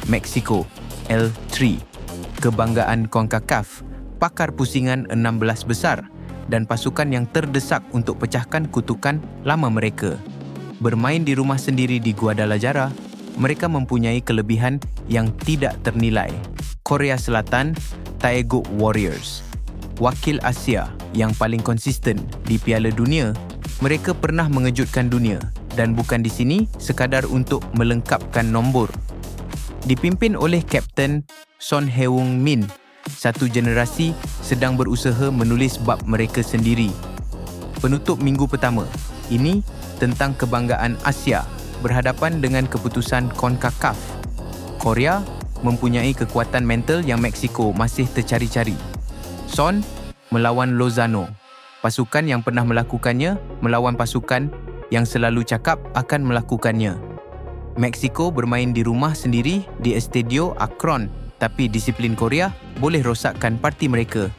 Mexico, L3. Kebanggaan CONCACAF, pakar pusingan 16 besar dan pasukan yang terdesak untuk pecahkan kutukan lama mereka. Bermain di rumah sendiri di Guadalajara, mereka mempunyai kelebihan yang tidak ternilai. Korea Selatan, Taeguk Warriors. Wakil Asia yang paling konsisten di Piala Dunia, mereka pernah mengejutkan dunia dan bukan di sini sekadar untuk melengkapkan nombor. Dipimpin oleh Kapten Son Heung-min, satu generasi sedang berusaha menulis bab mereka sendiri. Penutup minggu pertama, ini tentang kebanggaan Asia berhadapan dengan keputusan CONCACAF. Korea mempunyai kekuatan mental yang Mexico masih tercari-cari. Son melawan Lozano, pasukan yang pernah melakukannya melawan pasukan yang selalu cakap akan melakukannya. Mexico bermain di rumah sendiri di Estadio Akron, tapi disiplin Korea boleh rosakkan parti mereka